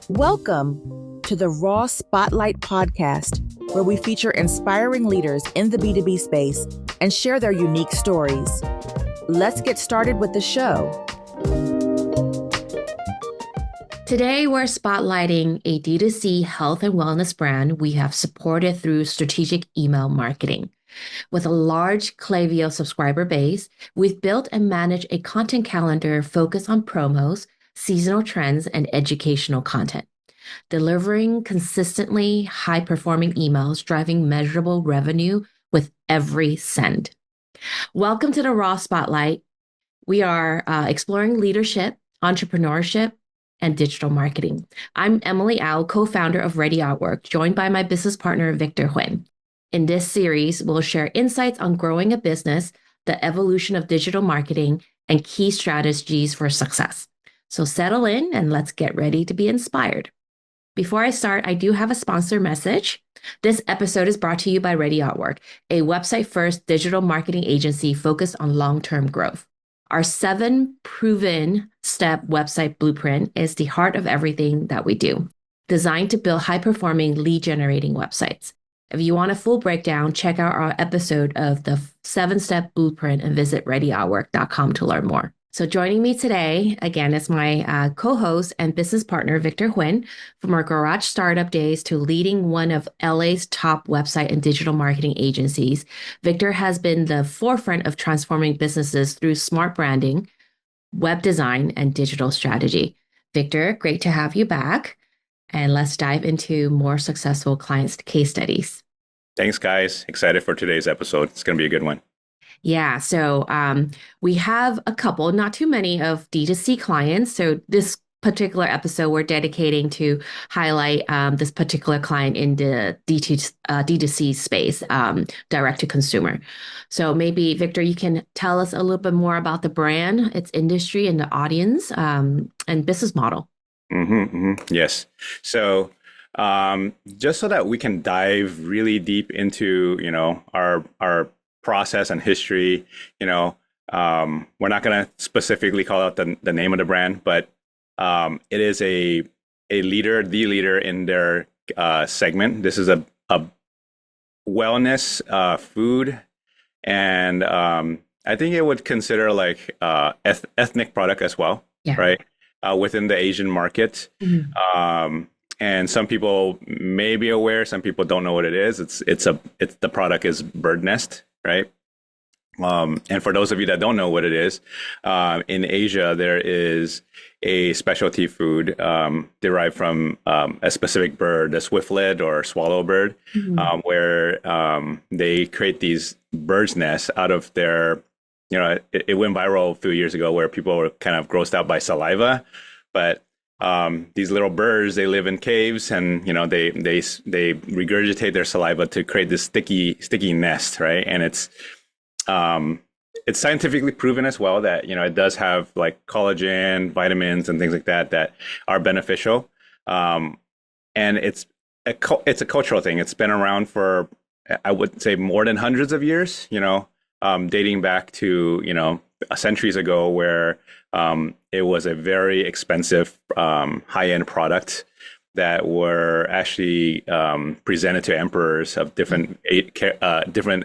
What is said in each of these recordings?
Welcome to the Raw Spotlight podcast, where we feature inspiring leaders in the B2B space and share their unique stories. Let's get started with the show. Today, we're spotlighting a D2C health and wellness brand we have supported through strategic email marketing. With a large Klaviyo subscriber base, we've built and managed a content calendar focused on promos, seasonal trends, and educational content, delivering consistently high-performing emails, driving measurable revenue with every send. Welcome to the Raw Spotlight. We are exploring leadership, entrepreneurship, and digital marketing. I'm Emily Au, co-founder of Ready Outwork, joined by my business partner, Victor Huynh. In this series, we'll share insights on growing a business, the evolution of digital marketing, and key strategies for success. So settle in and let's get ready to be inspired. Before I start, I do have a sponsor message. This episode is brought to you by Ready Outwork, a website-first digital marketing agency focused on long-term growth. Our 7 proven-step website blueprint is the heart of everything that we do, designed to build high-performing lead-generating websites. If you want a full breakdown, check out our episode of the 7-step blueprint and visit readyoutwork.com to learn more. So joining me today, again, is my co-host and business partner, Victor Huynh, from our garage startup days to leading one of LA's top website and digital marketing agencies. Victor has been the forefront of transforming businesses through smart branding, web design, and digital strategy. Victor, great to have you back. And let's dive into more successful clients' case studies. Thanks, guys. Excited for today's episode. It's going to be a good one. Yeah, so we have a couple, not too many, of D2C clients. So this particular episode we're dedicating to highlight this particular client in the D2C space, direct to consumer. So maybe, Victor, you can tell us a little bit more about the brand, its industry, and the audience and business model. Yes. So just so that we can dive really deep into, our process and history, we're not going to specifically call out the name of the brand, but it is the leader in their segment. This is a wellness food, and I think it would consider like ethnic product as well, right? Within the Asian market. And some people may be aware, some people don't know what it is. The product is bird nest, right? And for those of you that don't know what it is, in Asia, there is a specialty food derived from a specific bird, the swiftlet or swallow bird, where they create these bird's nests out of their, it went viral a few years ago where people were kind of grossed out by saliva, but these little birds, they live in caves, and they regurgitate their saliva to create this sticky nest, right? And it's scientifically proven as well that it does have like collagen, vitamins, and things like that are beneficial. And it's a cultural thing. It's been around for, I would say, more than hundreds of years. Dating back to centuries ago, where it was a very expensive high-end product that were actually presented to emperors of different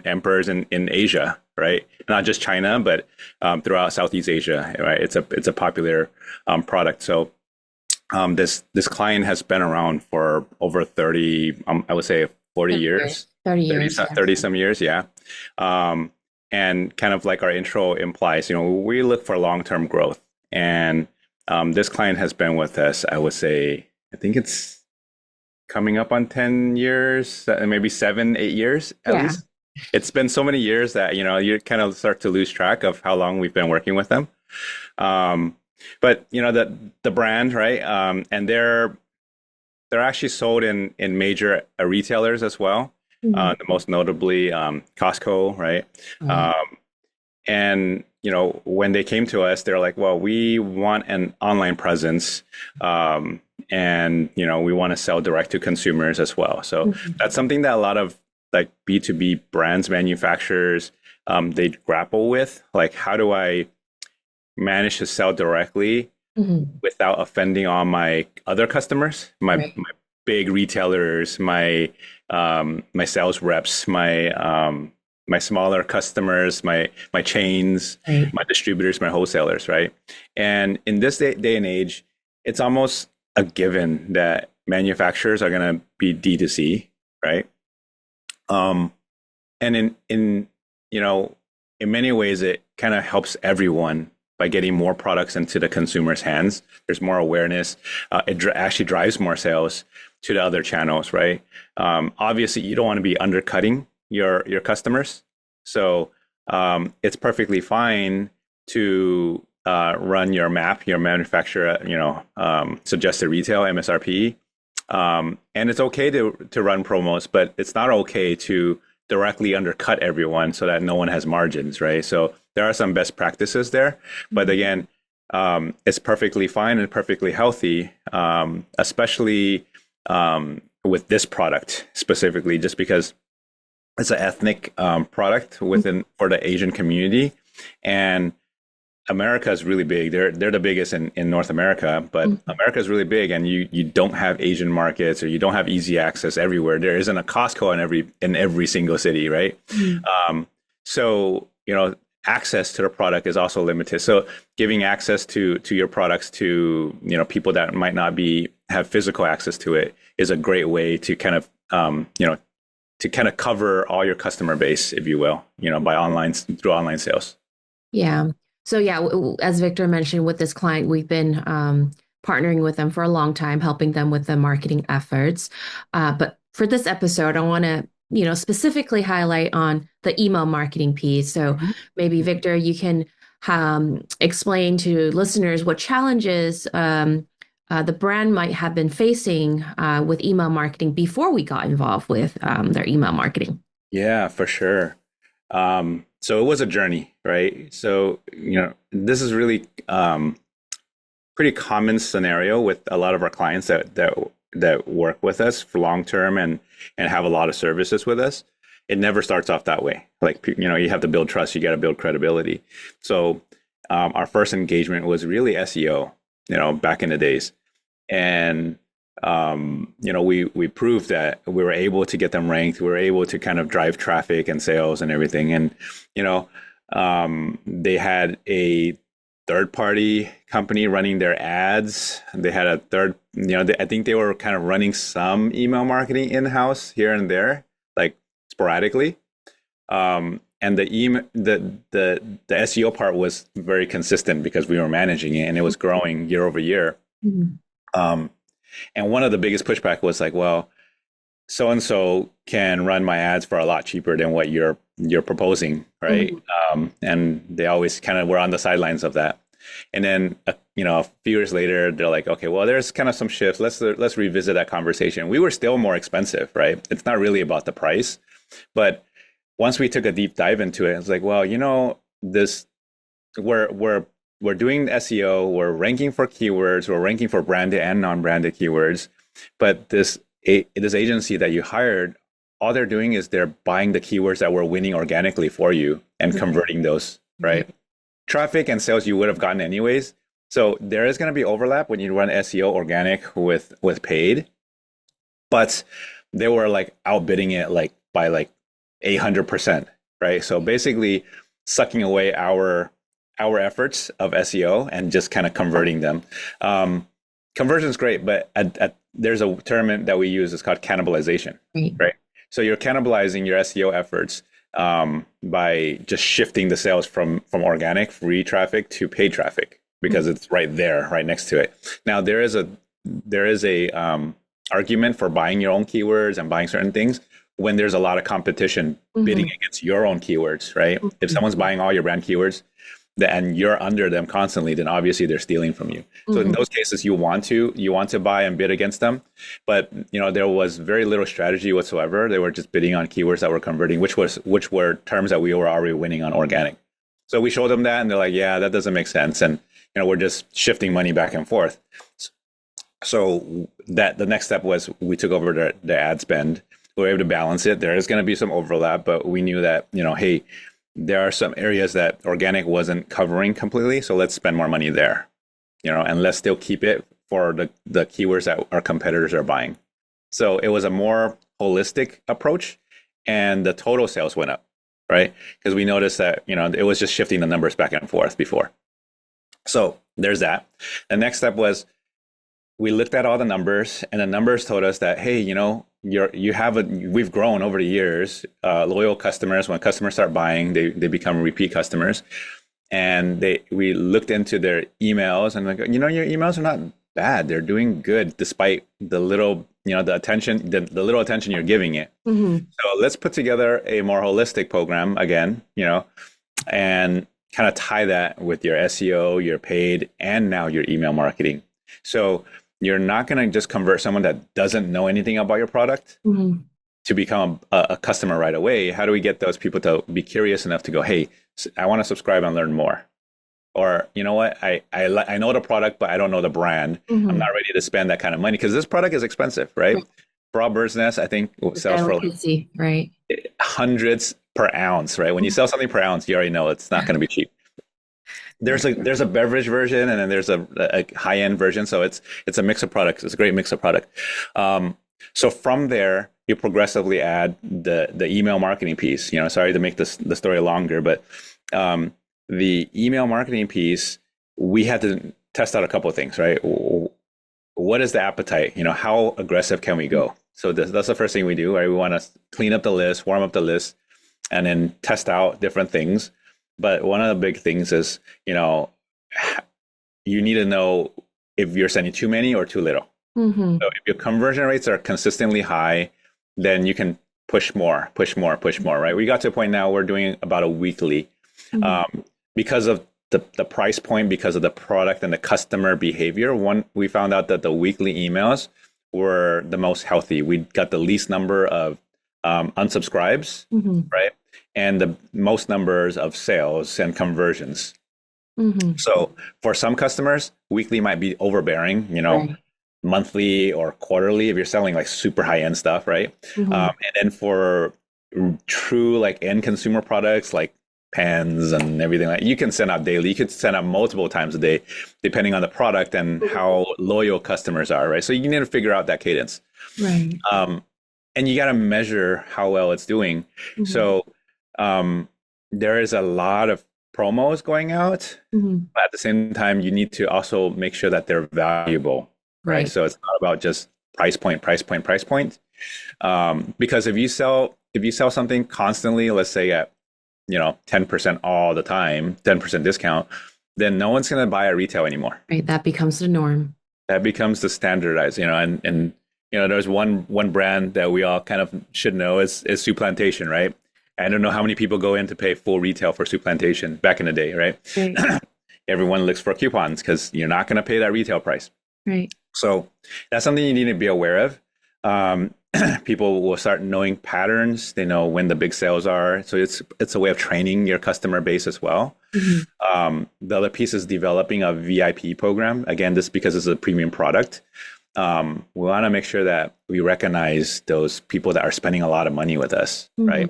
emperors in Asia, right? Not just China, but throughout Southeast Asia, right? It's a popular product. So this client has been around for over 30, I would say 40 years. 30 some years, yeah. And kind of like our intro implies, we look for long-term growth. And this client has been with us, I would say, I think it's coming up on 10 years, maybe 7-8 years at least. It's been so many years that, you kind of start to lose track of how long we've been working with them. But, the brand, right? And they're actually sold in major retailers as well. The most notably Costco, right? And when they came to us, they're like, well, we want an online presence, and we want to sell direct to consumers as well. So that's something that a lot of like B2B brands, manufacturers, they grapple with. Like, how do I manage to sell directly without offending all my other customers, Right. my big retailers, my sales reps, my smaller customers, my chains, Right. my distributors, my wholesalers, right? And in this day and age, it's almost a given that manufacturers are going to be D2C, right? And in you know, in many ways, it kind of helps everyone by getting more products into the consumer's hands. There's more awareness. Actually drives more sales to the other channels, right? Obviously, you don't want to be undercutting your customers, so it's perfectly fine to run your MAP, your manufacturer, suggested retail MSRP, and it's okay to run promos, but it's not okay to directly undercut everyone so that no one has margins, right? So there are some best practices there, but again, it's perfectly fine and perfectly healthy, especially with this product specifically, just because it's an ethnic product for the Asian community, and America is really big. They're the biggest in North America, but America is really big, and you don't have Asian markets, or you don't have easy access everywhere. There isn't a Costco in every single city, right? So access to the product is also limited. So giving access to your products to people that might not have physical access to it is a great way to kind of cover all your customer base, if you will, through online sales. Yeah. So yeah, as Victor mentioned, with this client, we've been partnering with them for a long time, helping them with the marketing efforts. But for this episode, I want to, specifically highlight on the email marketing piece. So maybe Victor, you can explain to listeners what challenges the brand might have been facing with email marketing before we got involved with their email marketing. Yeah, for sure. So it was a journey, right? So, this is really pretty common scenario with a lot of our clients that work with us for long term and have a lot of services with us. It never starts off that way. Like, you have to build trust, you got to build credibility. So our first engagement was really SEO, back in the days. And we proved that we were able to get them ranked. We were able to kind of drive traffic and sales and everything. And, they had a third-party company running their ads. They had a I think they were kind of running some email marketing in-house here and there, like sporadically. And the SEO part was very consistent because we were managing it and it was growing year over year. And one of the biggest pushback was like, well, so-and-so can run my ads for a lot cheaper than what you're proposing, right? And they always kind of were on the sidelines of that. And then, a few years later, they're like, okay, well, there's kind of some shifts. Let's revisit that conversation. We were still more expensive, right? It's not really about the price. But once we took a deep dive into it, it's like, well, this we're doing SEO, we're ranking for keywords, we're ranking for branded and non-branded keywords, but this agency that you hired, all they're doing is they're buying the keywords that we're winning organically for you and converting those, right? Traffic and sales you would have gotten anyways. So there is going to be overlap when you run SEO organic with paid, but they were like outbidding it like by 800%, right? So basically sucking away our efforts of SEO and just kind of converting them. Conversion is great, but there's a term that we use. It's called cannibalization, right? So you're cannibalizing your SEO efforts by just shifting the sales from organic free traffic to paid traffic because it's right there, right next to it. Now there is a argument for buying your own keywords and buying certain things when there's a lot of competition bidding against your own keywords, right? If someone's buying all your brand keywords and you're under them constantly, then obviously they're stealing from you. So in those cases, you want to buy and bid against them, but there was very little strategy whatsoever. They were just bidding on keywords that were converting, which were terms that we were already winning on organic. So we showed them that, and they're like, "Yeah, that doesn't make sense," and we're just shifting money back and forth. So that the next step was we took over the ad spend. We were able to balance it. There is going to be some overlap, but we knew that hey, there are some areas that organic wasn't covering completely, so let's spend more money there. and let's still keep it for the keywords that our competitors are buying. So it was a more holistic approach, and the total sales went up, right? Because we noticed that, it was just shifting the numbers back and forth before. So there's that. The next step was we looked at all the numbers, and the numbers told us that, hey, we've grown over the years. Loyal customers, when customers start buying, they become repeat customers. And we looked into their emails, and your emails are not bad. They're doing good despite the little, the attention, the little attention you're giving it. Mm-hmm. So let's put together a more holistic program again, and kind of tie that with your SEO, your paid, and now your email marketing. So you're not going to just convert someone that doesn't know anything about your product mm-hmm. to become a customer right away. How do we get those people to be curious enough to go, hey, I want to subscribe and learn more? Or, you know what, I know the product, but I don't know the brand. Mm-hmm. I'm not ready to spend that kind of money because this product is expensive, right? Raw bird's nest, I think, sells for right, hundreds per ounce, right? When you sell something per ounce, you already know it's not going to be cheap. There's a beverage version, and then there's a high-end version. So it's a mix of products. It's a great mix of product. So from there, you progressively add the email marketing piece. Sorry to make the story longer, but the email marketing piece, we had to test out a couple of things, right? What is the appetite? How aggressive can we go? So that's the first thing we do, right? We want to clean up the list, warm up the list, and then test out different things. But one of the big things is, you need to know if you're sending too many or too little. Mm-hmm. So if your conversion rates are consistently high, then you can push more, right? We got to a point now we're doing about a weekly. Mm-hmm. Because of the price point, because of the product and the customer behavior, we found out that the weekly emails were the most healthy. We got the least number of unsubscribes, mm-hmm. right? And the most numbers of sales and conversions. Mm-hmm. So for some customers, weekly might be overbearing, right. Monthly or quarterly if you're selling like super high-end stuff, right? Mm-hmm. And then for true like end consumer products like pens and everything, you can send out daily. You could send out multiple times a day, depending on the product and how loyal customers are, right? So you need to figure out that cadence, right? And you got to measure how well it's doing. Mm-hmm. So there is a lot of promos going out, mm-hmm. but at the same time, you need to also make sure that they're valuable, right? So it's not about just price point. Because if you sell something constantly, let's say at 10% all the time, 10% discount, then no one's going to buy at retail anymore. Right. That becomes the norm. That becomes the standardized, and there's one brand that we all kind of should know is Soup Plantation, right? I don't know how many people go in to pay full retail for Soup Plantation back in the day, right? Everyone looks for coupons because you're not going to pay that retail price. Right. So that's something you need to be aware of. People will start knowing patterns. They know when the big sales are. So it's a way of training your customer base as well. Mm-hmm. The other piece is developing a VIP program. Again, this because it's a premium product. We want to make sure that we recognize those people that are spending a lot of money with us, mm-hmm. right?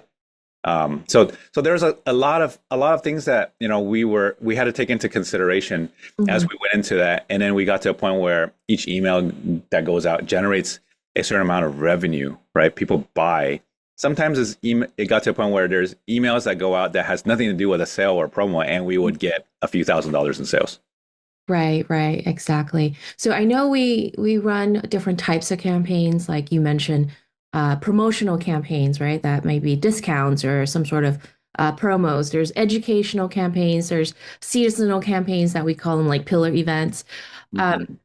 So there's a lot of things that we had to take into consideration mm-hmm. as we went into that, and then we got to a point where each email that goes out generates a certain amount of revenue, right? People buy. Sometimes it got to a point where there's emails that go out that has nothing to do with a sale or promo, and we would get a few $1,000s in sales. Right, exactly. So I know we run different types of campaigns, like you mentioned, promotional campaigns, right? That may be discounts or some sort of promos. There's educational campaigns. There's seasonal campaigns that we call them like pillar events. Mm-hmm.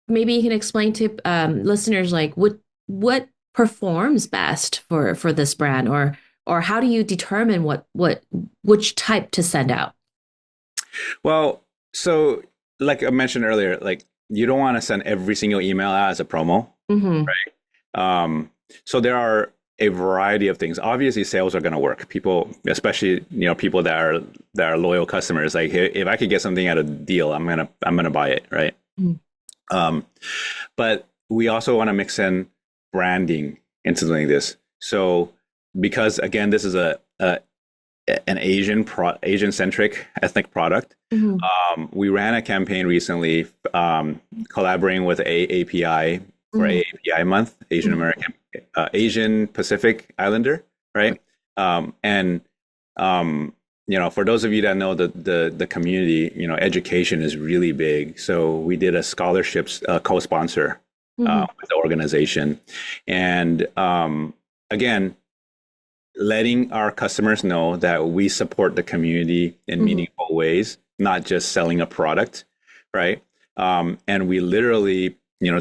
Maybe you can explain to listeners like what performs best for this brand, or how do you determine which type to send out? Well, so like I mentioned earlier, like you don't want to send every single email out as a promo, mm-hmm. right? So there are a variety of things. Obviously, sales are going to work. People, especially people that are loyal customers, like if I could get something at a deal, I'm gonna buy it, right? Mm-hmm. But we also want to mix in branding into something like this. So because again, this is an Asian-centric ethnic product. We ran a campaign recently, collaborating with AAPI for AAPI month, Asian American, Asian Pacific Islander, right? And for those of you that know the community, education is really big. So we did a scholarships co-sponsor with the organization, and again, letting our customers know that we support the community in meaningful ways, not just selling a product, right? And we literally,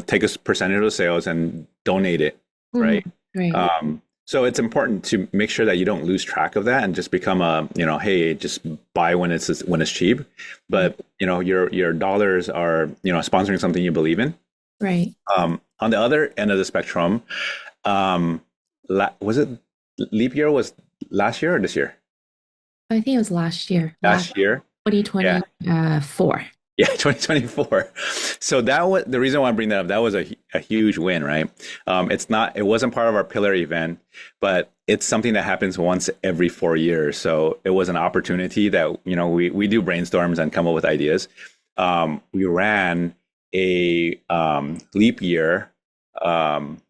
take a percentage of the sales and donate it, right? Right. So it's important to make sure that you don't lose track of that and just become hey, just buy when it's cheap. But your dollars are sponsoring something you believe in. Right. On the other end of the spectrum, was it leap year was last year or this year? I think it was last year. Last year, 2024. Yeah, 2024. So that was the reason why I bring that up. That was a huge win, right? It wasn't part of our pillar event, but it's something that happens once every 4 years. So it was an opportunity that, we do brainstorms and come up with ideas. We ran a leap year, and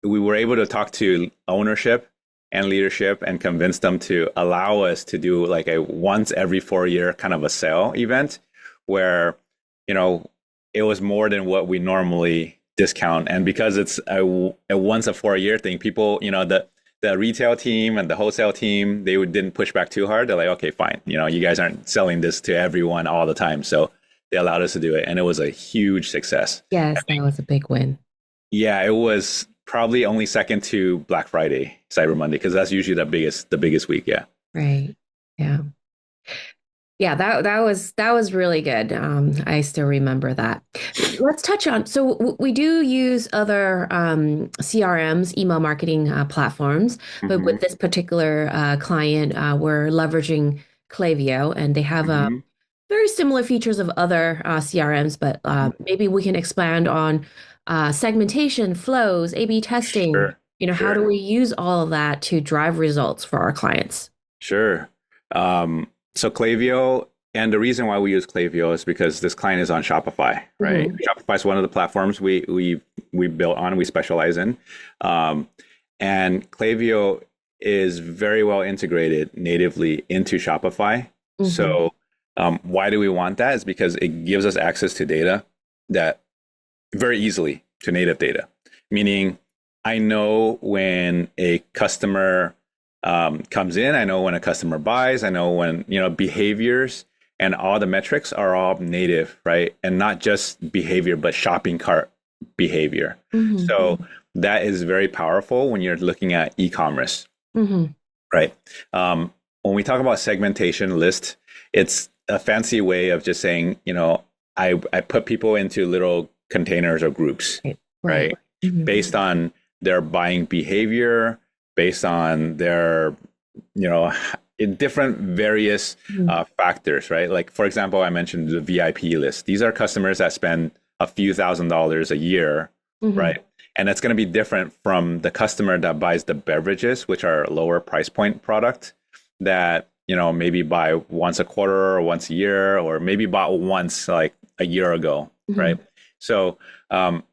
we were able to talk to ownership and leadership and convince them to allow us to do like a once every 4 year kind of a sale event where, it was more than what we normally discount. And because it's a once a 4 year thing, people, the retail team and the wholesale team, they didn't push back too hard. They're like, okay, fine. You guys aren't selling this to everyone all the time. So they allowed us to do it. And it was a huge success. Yes, that was a big win. Yeah, it was probably only second to Black Friday, Cyber Monday, because that's usually the biggest week. Yeah. Right. Yeah. Yeah, that was really good. I still remember that. Let's touch on. So we do use other CRMs, email marketing platforms, but with this particular client, we're leveraging Klaviyo, and they have very similar features of other CRMs. But maybe we can expand on segmentation, flows, A/B testing. Sure. How do we use all of that to drive results for our clients? Sure. So Klaviyo, and the reason why we use Klaviyo is because this client is on Shopify, right? Shopify is one of the platforms we built on, we specialize in. And Klaviyo is very well integrated natively into Shopify. So why do we want that? Is because it gives us access to data that very easily to native data, meaning I know when a customer comes in, I know when a customer buys, I know when, behaviors and all the metrics are all native, right? And not just behavior, but shopping cart behavior. So that is very powerful when you're looking at e-commerce, right? When we talk about segmentation list, it's a fancy way of just saying, I put people into little containers or groups, right? Based on their buying behavior, based on their, in different various factors, right? Like, for example, I mentioned the VIP list. These are customers that spend a few $1,000s a year, right? And it's going to be different from the customer that buys the beverages, which are a lower price point product that, maybe buy once a quarter or once a year, or maybe bought once like a year ago, right? So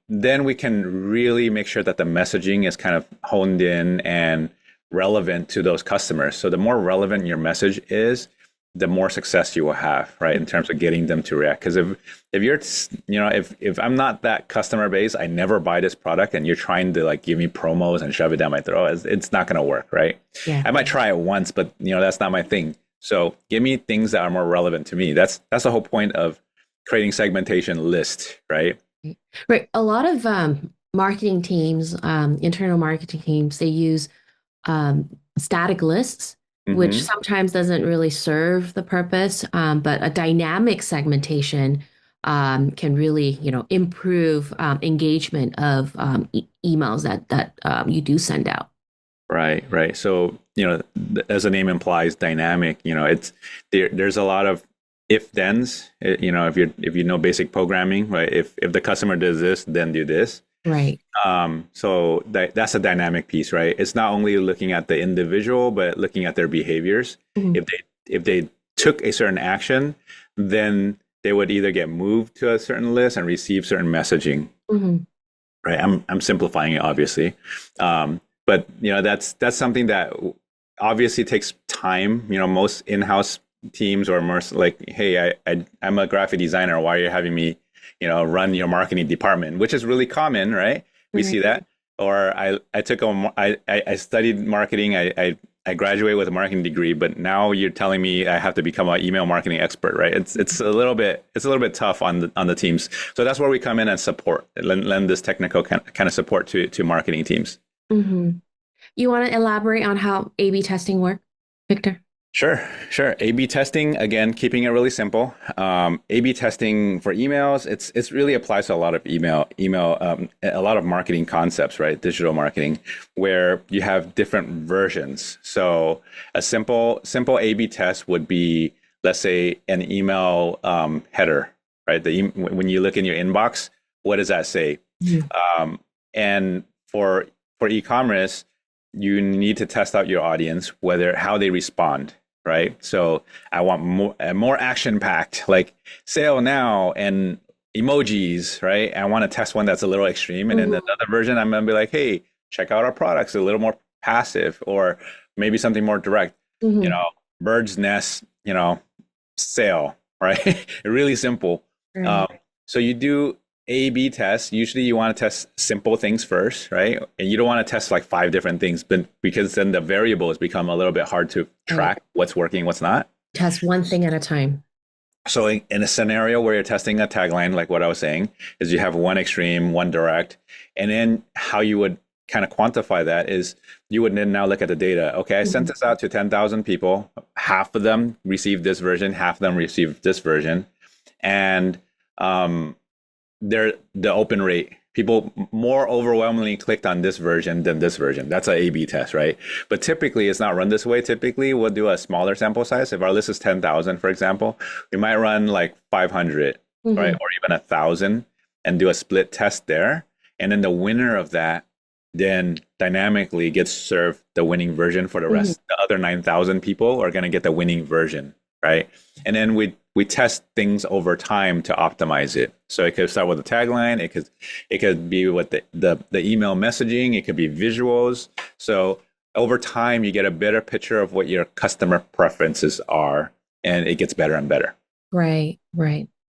then we can really make sure that the messaging is kind of honed in and relevant to those customers. So the more relevant your message is, the more success you will have, right? In terms of getting them to react. Because if you're, if I'm not that customer base, I never buy this product, and you're trying to like give me promos and shove it down my throat, it's not going to work, right? Yeah. I might try it once, but that's not my thing. So give me things that are more relevant to me. That's the whole point of creating segmentation list, right? Right. A lot of marketing teams, internal marketing teams, they use static lists, which sometimes doesn't really serve the purpose. But a dynamic segmentation can really, improve engagement of emails that you do send out. Right. So, as the name implies, dynamic, there's a lot of if-thens, if you know basic programming, right? If the customer does this, then do this. Right. So that's a dynamic piece, right? It's not only looking at the individual, but looking at their behaviors. Mhm. If they took a certain action, then they would either get moved to a certain list and receive certain messaging. Mhm. Right. I'm simplifying it, obviously, but that's something that obviously takes time. Most in-house teams or most like, hey, I'm a graphic designer. Why are you having me, run your marketing department? Which is really common, right? We see that. Or I studied marketing. I graduated with a marketing degree, but now you're telling me I have to become an email marketing expert, right? It's a little bit tough on the teams. So that's where we come in and support, lend this technical kind of support to marketing teams. Mm-hmm. You want to elaborate on how A/B testing works, Victor? Sure. A/B testing, again, keeping it really simple. A/B testing for emails, it's really applies to a lot of email, a lot of marketing concepts, right? Digital marketing, where you have different versions. So a simple A/B test would be, let's say, an email header, right? When you look in your inbox, what does that say? Mm-hmm. And for e-commerce, you need to test out your audience, how they respond, right? So I want more action-packed, like sale now and emojis, right? I want to test one that's a little extreme. And then another version, I'm going to be like, hey, check out our products, a little more passive, or maybe something more direct, bird's nest, sale, right? Really simple. So you do A/B tests. Usually you want to test simple things first, right? And you don't want to test like 5 different things, but because then the variables become a little bit hard to track what's working, what's not. Test one thing at a time. So in a scenario where you're testing a tagline, like what I was saying, is you have one extreme, one direct, and then how you would kind of quantify that is you would then now look at the data. Okay, I sent this out to 10,000 people. Half of them received this version, half of them received this version. And the open rate, people more overwhelmingly clicked on this version than this version. That's an A/B test, right? But typically it's not run this way. Typically we'll do a smaller sample size. If our list is 10,000, for example, we might run like 500, right? Or even 1,000 and do a split test there. And then the winner of that then dynamically gets served the winning version for the rest. The other 9,000 people are going to get the winning version, right? And then we test things over time to optimize it. So it could start with a tagline. It could be with the email messaging. It could be visuals. So over time, you get a better picture of what your customer preferences are, and it gets better and better. Right.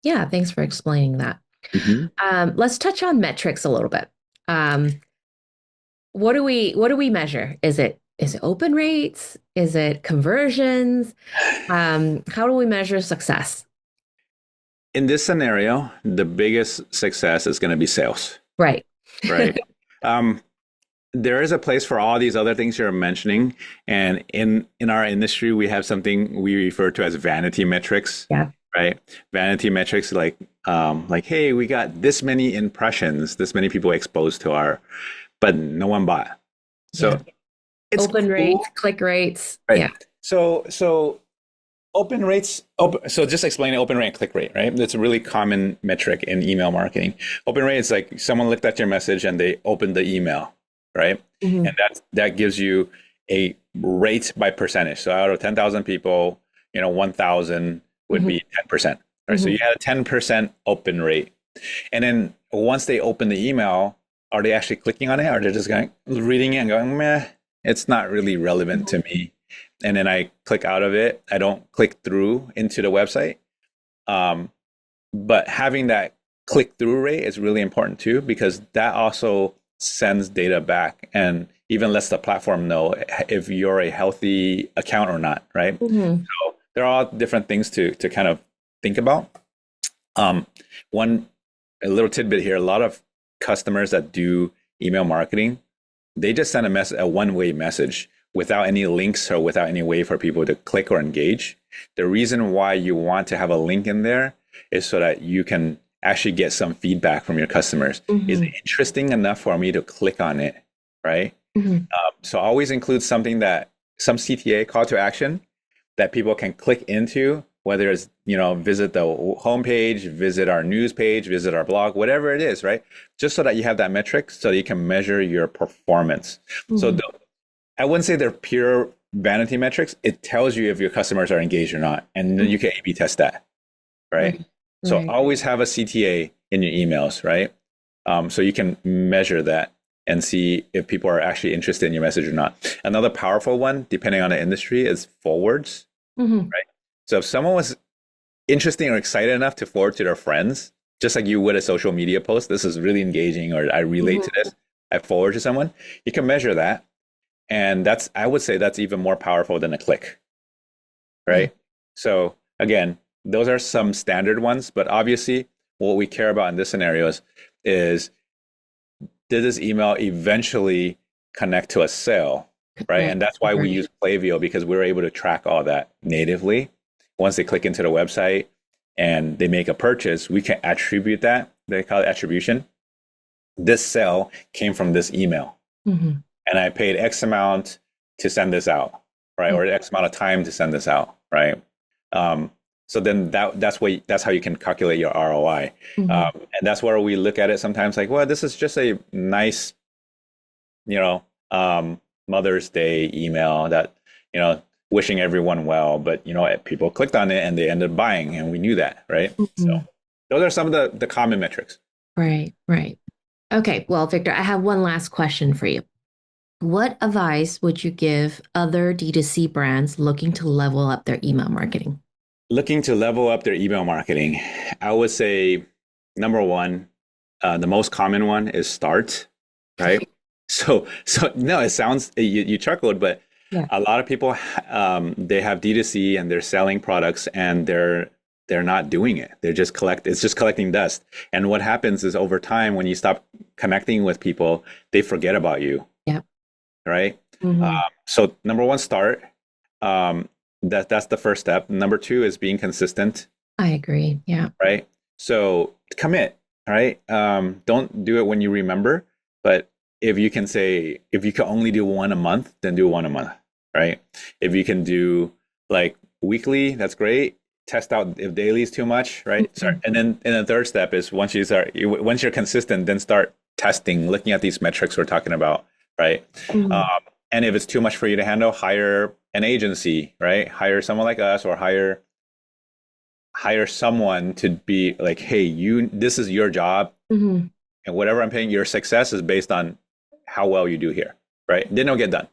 Yeah. Thanks for explaining that. Let's touch on metrics a little bit. What do we measure? Is it open rates? Is it conversions? How do we measure success? In this scenario, the biggest success is going to be sales. Right. There is a place for all these other things you're mentioning. And in our industry, we have something we refer to as vanity metrics. Yeah. Right. Vanity metrics like, hey, we got this many impressions, this many people exposed to but no one bought. So it's open rates, click rates. Right. Yeah. So open rates. So just explaining open rate and click rate, right? That's a really common metric in email marketing. Open rate is like someone looked at your message and they opened the email, right? And that gives you a rate by percentage. So out of 10,000 people, 1,000 would be 10%. Right? So you had a 10% open rate. And then once they open the email, are they actually clicking on it, or they're just reading it and going, meh, it's not really relevant to me. And then I click out of it. I don't click through into the website. But having that click-through rate is really important too, because that also sends data back and even lets the platform know if you're a healthy account or not, right? So there are all different things to kind of think about. A little tidbit here, a lot of customers that do email marketing, they just send a one-way message without any links or without any way for people to click or engage. The reason why you want to have a link in there is so that you can actually get some feedback from your customers. Is it interesting enough for me to click on it, right? So always include some CTA, call to action, that people can click into whether it's, visit the homepage, visit our news page, visit our blog, whatever it is, right? Just so that you have that metric so that you can measure your performance. Mm-hmm. So I wouldn't say they're pure vanity metrics. It tells you if your customers are engaged or not. And then you can A/B test that, right? So always have a CTA in your emails, right? So you can measure that and see if people are actually interested in your message or not. Another powerful one, depending on the industry, is forwards, right? So if someone was interesting or excited enough to forward to their friends, just like you would a social media post, this is really engaging, or I relate to this, I forward to someone, you can measure that. And I would say that's even more powerful than a click, right? So again, those are some standard ones, but obviously what we care about in this scenario is did this email eventually connect to a sale, right? And that's why we use Klaviyo, because we're able to track all that natively. Once they click into the website and they make a purchase, we can attribute that. They call it attribution. This sale came from this email. And I paid X amount to send this out, right? Or X amount of time to send this out, right? So then that's how you can calculate your ROI. And that's where we look at it sometimes like, well, this is just a nice, Mother's Day email that, wishing everyone well, but people clicked on it and they ended up buying, and we knew that, right? So those are some of the common metrics. Right. Okay. Well, Victor, I have one last question for you. What advice would you give other D2C brands looking to level up their email marketing? Looking to level up their email marketing, I would say, number one, the most common one is start, right? So no, it sounds, you chuckled, but a lot of people, they have D2C and they're selling products and they're not doing it. It's just collecting dust. And what happens is over time, when you stop connecting with people, they forget about you. Yeah. Right. So number one, start. That's the first step. Number two is being consistent. I agree. Yeah. Right. So commit. Right. Don't do it when you remember, but if you can only do one a month, then do one a month. Right. If you can do like weekly, that's great. Test out if daily is too much. Right. And then the third step is once you're consistent, then start testing, looking at these metrics we're talking about. Right. And if it's too much for you to handle, hire an agency, right? Hire someone like us, or hire someone to be like, hey, this is your job, and whatever I'm paying, your success is based on how well you do here, right? Then it'll get done.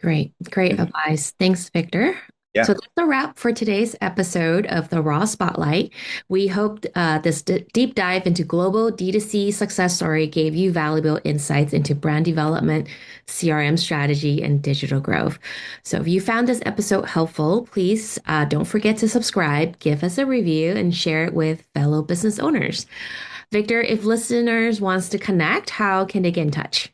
Great advice. Thanks, Victor. Yeah. So that's a wrap for today's episode of the Raw Spotlight. We hope this deep dive into global D2C success story gave you valuable insights into brand development, CRM strategy, and digital growth. So if you found this episode helpful, please don't forget to subscribe, give us a review, and share it with fellow business owners. Victor, if listeners wants to connect, how can they get in touch?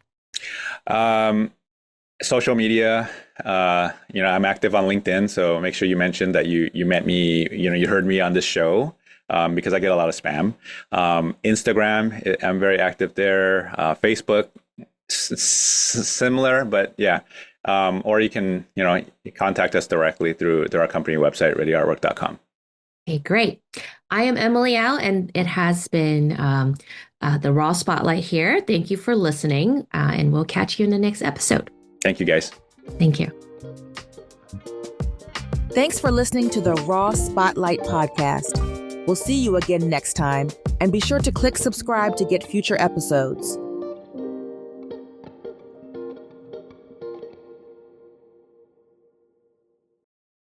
Social media, I'm active on LinkedIn, so make sure you mention that you met me, you heard me on this show, because I get a lot of spam. Instagram, I'm very active there. Facebook, similar, but yeah. Or you can, contact us directly through our company website, readyartwork.com. Okay, great. I am Emily Al, and it has been the Raw Spotlight here. Thank you for listening, and we'll catch you in the next episode. Thank you, guys. Thank you. Thanks for listening to the Raw Spotlight podcast. We'll see you again next time, and be sure to click subscribe to get future episodes.